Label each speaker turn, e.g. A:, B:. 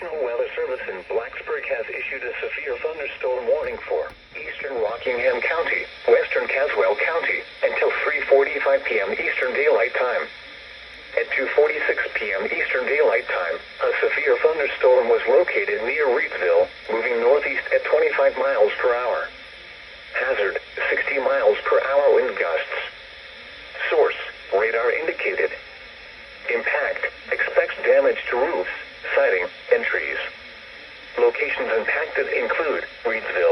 A: National Weather Service in Blacksburg has issued a severe thunderstorm warning for eastern Rockingham County, western Caswell County, until 3:45 p.m. Eastern Daylight Time. At 2:46 p.m. Eastern Daylight Time, a severe thunderstorm was located near Reedsville, moving northeast at 25 miles per hour. Hazard, 60 miles per hour wind gusts. Source, radar indicated. Impact, expects damage to roofs, siding, and trees. Locations impacted include Reedsville,